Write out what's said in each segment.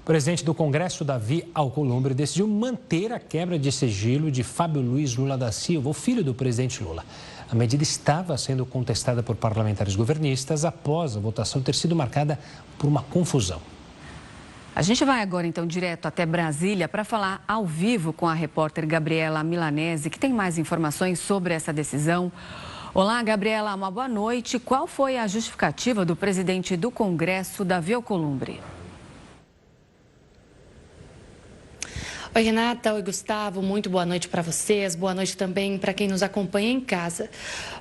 O presidente do Congresso, Davi Alcolumbre, decidiu manter a quebra de sigilo de Fábio Luiz Lula da Silva, o filho do presidente Lula. A medida estava sendo contestada por parlamentares governistas após a votação ter sido marcada por uma confusão. A gente vai agora, então, direto até Brasília para falar ao vivo com a repórter Gabriela Milanese, que tem mais informações sobre essa decisão. Olá, Gabriela, uma boa noite. Qual foi a justificativa do presidente do Congresso, Davi Alcolumbre? Oi, Renata. Oi, Gustavo. Muito boa noite para vocês. Boa noite também para quem nos acompanha em casa.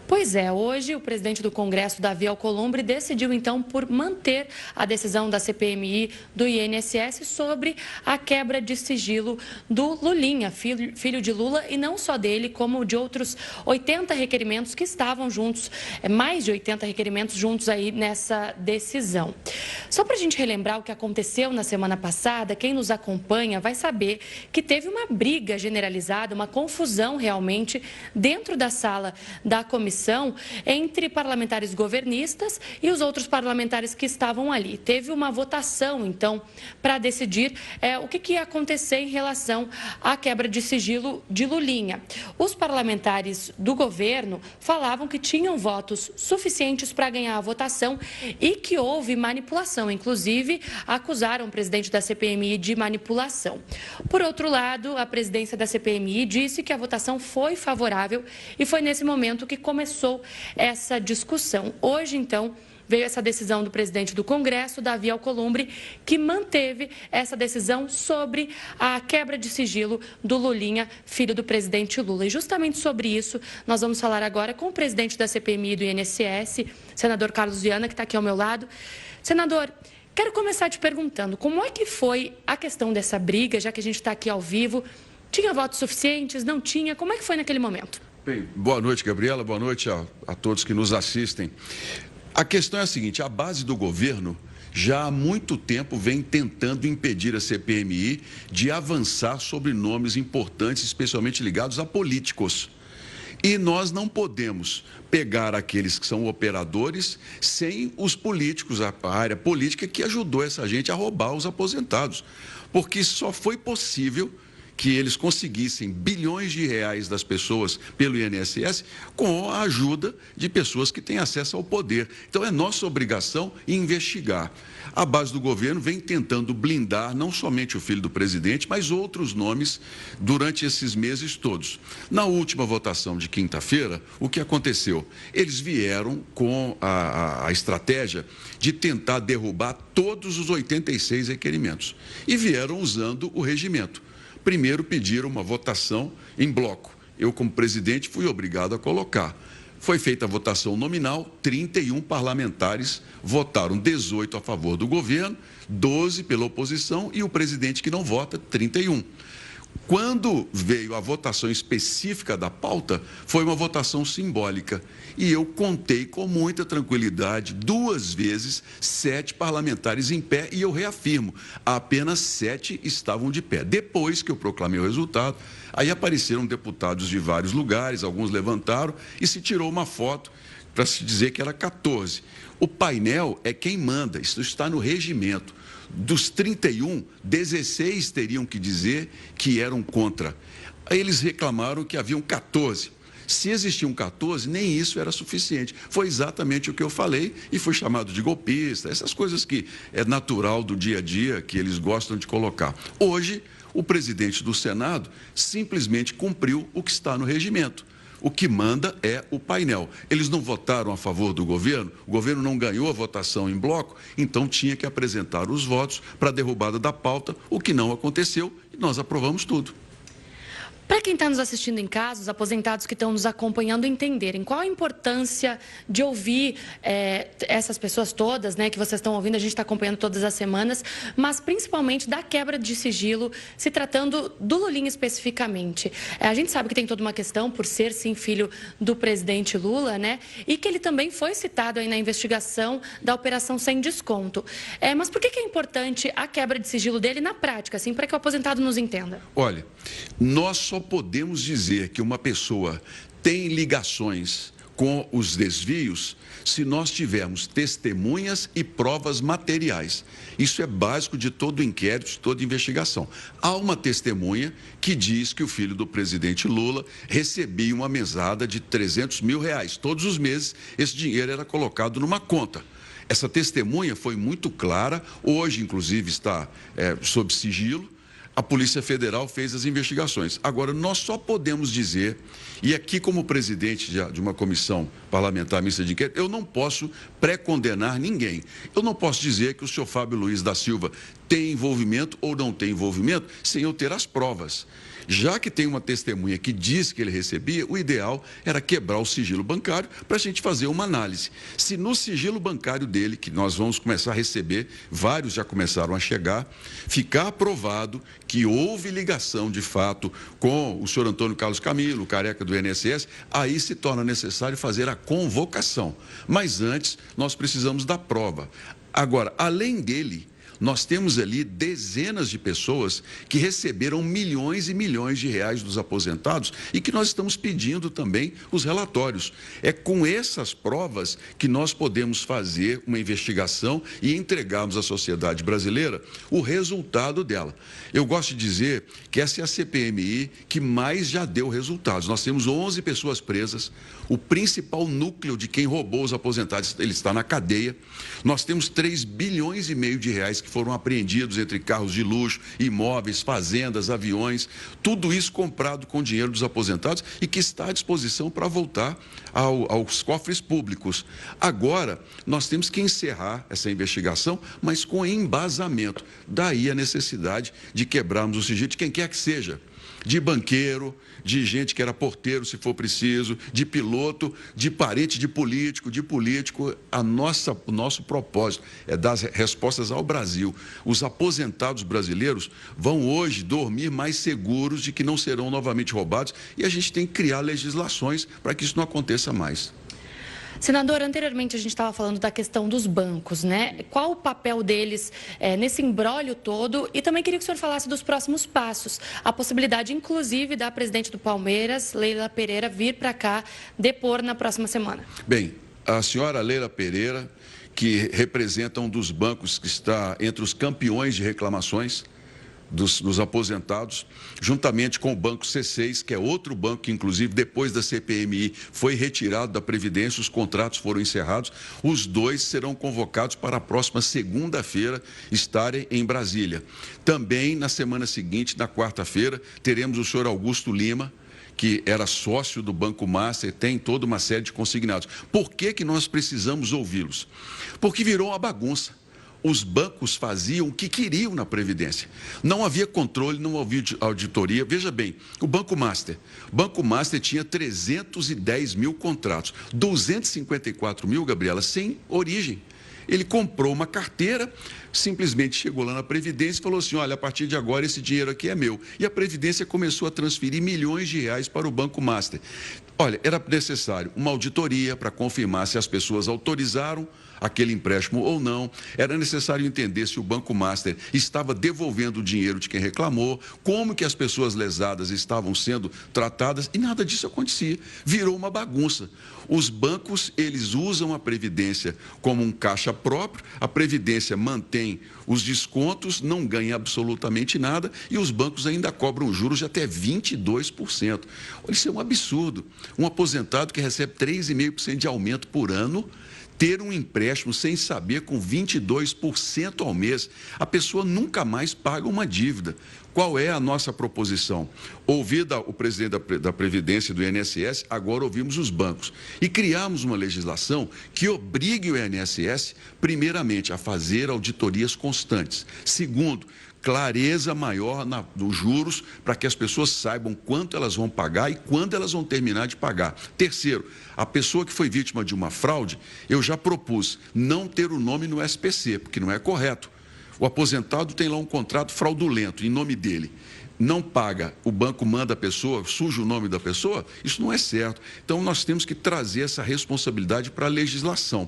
Pois é, hoje o presidente do Congresso, Davi Alcolumbre, decidiu então por manter a decisão da CPMI do INSS sobre a quebra de sigilo do Lulinha, filho de Lula, e não só dele, como de outros 80 requerimentos que estavam juntos, mais de 80 requerimentos juntos aí nessa decisão. Só para a gente relembrar o que aconteceu na semana passada, quem nos acompanha vai saber que teve uma briga generalizada, uma confusão realmente dentro da sala da comissão entre parlamentares governistas e os outros parlamentares que estavam ali. Teve uma votação, então, para decidir o que ia acontecer em relação à quebra de sigilo de Lulinha. Os parlamentares do governo falavam que tinham votos suficientes para ganhar a votação e que houve manipulação. Inclusive, acusaram o presidente da CPMI de manipulação. Por outro lado, a presidência da CPMI disse que a votação foi favorável e foi nesse momento que começou essa discussão. Hoje, então, veio essa decisão do presidente do Congresso, Davi Alcolumbre, que manteve essa decisão sobre a quebra de sigilo do Lulinha, filho do presidente Lula. E justamente sobre isso, nós vamos falar agora com o presidente da CPMI do INSS, senador Carlos Viana, que está aqui ao meu lado. Senador, quero começar te perguntando, como é que foi a questão dessa briga, já que a gente está aqui ao vivo? Tinha votos suficientes? Não tinha? Como é que foi naquele momento? Bem, boa noite, Gabriela. Boa noite a todos que nos assistem. A questão é a seguinte, a base do governo já há muito tempo vem tentando impedir a CPMI de avançar sobre nomes importantes, especialmente ligados a políticos. E nós não podemos pegar aqueles que são operadores sem os políticos, a área política que ajudou essa gente a roubar os aposentados. Porque só foi possível que eles conseguissem bilhões de reais das pessoas pelo INSS com a ajuda de pessoas que têm acesso ao poder. Então, é nossa obrigação investigar. A base do governo vem tentando blindar não somente o filho do presidente, mas outros nomes durante esses meses todos. Na última votação de quinta-feira, o que aconteceu? Eles vieram com a estratégia de tentar derrubar todos os 86 requerimentos e vieram usando o regimento. Primeiro pediram uma votação em bloco. Eu, como presidente, fui obrigado a colocar. Foi feita a votação nominal, 31 parlamentares votaram, 18 a favor do governo, 12 pela oposição e o presidente que não vota, 31. Quando veio a votação específica da pauta, foi uma votação simbólica. E eu contei com muita tranquilidade, 2 vezes, 7 parlamentares em pé, e eu reafirmo, apenas 7 estavam de pé. Depois que eu proclamei o resultado, aí apareceram deputados de vários lugares, alguns levantaram e se tirou uma foto para se dizer que era 14. O painel é quem manda, isso está no regimento. Dos 31, 16 teriam que dizer que eram contra. Aí eles reclamaram que haviam 14. Se existiam 14, nem isso era suficiente. Foi exatamente o que eu falei e fui chamado de golpista, essas coisas que é natural do dia a dia, que eles gostam de colocar. Hoje, o presidente do Senado simplesmente cumpriu o que está no regimento. O que manda é o painel. Eles não votaram a favor do governo, o governo não ganhou a votação em bloco, então tinha que apresentar os votos para a derrubada da pauta, o que não aconteceu e nós aprovamos tudo. Para quem está nos assistindo em casa, os aposentados que estão nos acompanhando entenderem qual a importância de ouvir essas pessoas todas, né, que vocês estão ouvindo, a gente está acompanhando todas as semanas, mas principalmente da quebra de sigilo, se tratando do Lulinha especificamente. A gente sabe que tem toda uma questão por ser, sim, filho do presidente Lula, né, e que ele também foi citado aí na investigação da Operação Sem Desconto. Mas por que é importante a quebra de sigilo dele na prática, assim, para que o aposentado nos entenda? Olha, nós só podemos dizer que uma pessoa tem ligações com os desvios se nós tivermos testemunhas e provas materiais. Isso é básico de todo inquérito, de toda investigação. Há uma testemunha que diz que o filho do presidente Lula recebia uma mesada de R$300 mil. Todos os meses, esse dinheiro era colocado numa conta. Essa testemunha foi muito clara, hoje, inclusive, está sob sigilo. A Polícia Federal fez as investigações. Agora, nós só podemos dizer, e aqui como presidente de uma comissão parlamentar mista de inquérito, eu não posso pré-condenar ninguém. Eu não posso dizer que o senhor Fábio Luiz da Silva tem envolvimento ou não tem envolvimento sem eu ter as provas. Já que tem uma testemunha que diz que ele recebia, o ideal era quebrar o sigilo bancário para a gente fazer uma análise. Se no sigilo bancário dele, que nós vamos começar a receber, vários já começaram a chegar, ficar aprovado que houve ligação de fato com o senhor Antônio Carlos Camilo, careca do INSS, aí se torna necessário fazer a convocação. Mas antes, nós precisamos da prova. Agora, além dele, nós temos ali dezenas de pessoas que receberam milhões e milhões de reais dos aposentados e que nós estamos pedindo também os relatórios. É com essas provas que nós podemos fazer uma investigação e entregarmos à sociedade brasileira o resultado dela. Eu gosto de dizer que essa é a CPMI que mais já deu resultados. Nós temos 11 pessoas presas, o principal núcleo de quem roubou os aposentados, ele está na cadeia. Nós temos 3,5 bilhões de reais que foram apreendidos entre carros de luxo, imóveis, fazendas, aviões, tudo isso comprado com dinheiro dos aposentados e que está à disposição para voltar aos cofres públicos. Agora, nós temos que encerrar essa investigação, mas com embasamento. Daí a necessidade de quebrarmos o sigilo de quem quer que seja. De banqueiro, de gente que era porteiro, se for preciso, de piloto, de parente de político, o nosso propósito é dar respostas ao Brasil. Os aposentados brasileiros vão hoje dormir mais seguros de que não serão novamente roubados e a gente tem que criar legislações para que isso não aconteça mais. Senador, anteriormente a gente estava falando da questão dos bancos, né? Qual o papel deles nesse imbróglio todo? E também queria que o senhor falasse dos próximos passos. A possibilidade, inclusive, da presidente do Palmeiras, Leila Pereira, vir para cá depor na próxima semana. Bem, a senhora Leila Pereira, que representa um dos bancos que está entre os campeões de reclamações dos aposentados, juntamente com o Banco C6, que é outro banco que, inclusive, depois da CPMI, foi retirado da Previdência, os contratos foram encerrados. Os dois serão convocados para a próxima segunda-feira estarem em Brasília. Também, na semana seguinte, na quarta-feira, teremos o senhor Augusto Lima, que era sócio do Banco Master, tem toda uma série de consignados. Por que nós precisamos ouvi-los? Porque virou uma bagunça. Os bancos faziam o que queriam na Previdência. Não havia controle, não havia auditoria. Veja bem, o Banco Master tinha 310 mil contratos, 254 mil, Gabriela, sem origem. Ele comprou uma carteira, simplesmente chegou lá na Previdência e falou assim, olha, a partir de agora esse dinheiro aqui é meu. E a Previdência começou a transferir milhões de reais para o Banco Master. Olha, era necessário uma auditoria para confirmar se as pessoas autorizaram aquele empréstimo ou não. Era necessário entender se o Banco Master estava devolvendo o dinheiro de quem reclamou, como que as pessoas lesadas estavam sendo tratadas e nada disso acontecia. Virou uma bagunça. Os bancos, eles usam a Previdência como um caixa próprio, a Previdência mantém os descontos, não ganha absolutamente nada e os bancos ainda cobram juros de até 22%. Isso é um absurdo. Um aposentado que recebe 3,5% de aumento por ano, ter um empréstimo sem saber com 22% ao mês, a pessoa nunca mais paga uma dívida. Qual é a nossa proposição? Ouvida o presidente da Previdência do INSS, agora ouvimos os bancos. E criamos uma legislação que obrigue o INSS, primeiramente, a fazer auditorias constantes. Segundo, clareza maior nos juros para que as pessoas saibam quanto elas vão pagar e quando elas vão terminar de pagar. Terceiro, a pessoa que foi vítima de uma fraude, eu já propus não ter o nome no SPC, porque não é correto. O aposentado tem lá um contrato fraudulento em nome dele. Não paga, o banco manda a pessoa, suja o nome da pessoa, isso não é certo. Então, nós temos que trazer essa responsabilidade para a legislação.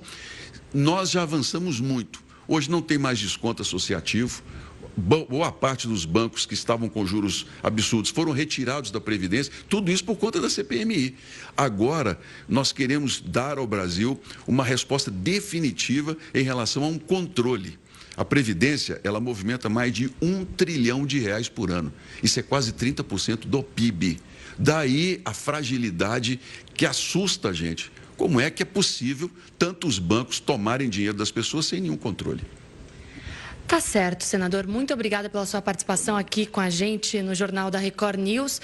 Nós já avançamos muito. Hoje não tem mais desconto associativo. boa parte dos bancos que estavam com juros absurdos foram retirados da Previdência, tudo isso por conta da CPMI. Agora, nós queremos dar ao Brasil uma resposta definitiva em relação a um controle. A Previdência, ela movimenta mais de R$1 trilhão por ano. Isso é quase 30% do PIB. Daí a fragilidade que assusta a gente. Como é que é possível tantos bancos tomarem dinheiro das pessoas sem nenhum controle? Tá certo, senador. Muito obrigada pela sua participação aqui com a gente no Jornal da Record News.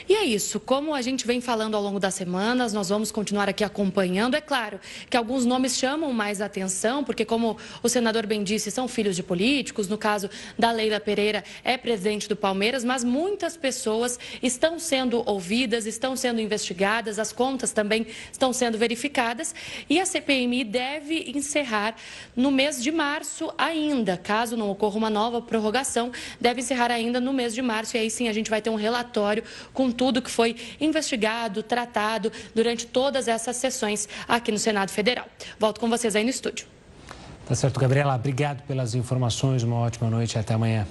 E é isso, como a gente vem falando ao longo das semanas, nós vamos continuar aqui acompanhando. É claro que alguns nomes chamam mais atenção, porque como o senador bem disse, são filhos de políticos. No caso da Leila Pereira, é presidente do Palmeiras, mas muitas pessoas estão sendo ouvidas, estão sendo investigadas, as contas também estão sendo verificadas. E a CPMI deve encerrar no mês de março ainda, caso não ocorra uma nova prorrogação, deve encerrar ainda no mês de março. E aí sim a gente vai ter um relatório com tudo que foi investigado, tratado durante todas essas sessões aqui no Senado Federal. Volto com vocês aí no estúdio. Tá certo, Gabriela. Obrigado pelas informações. Uma ótima noite e até amanhã.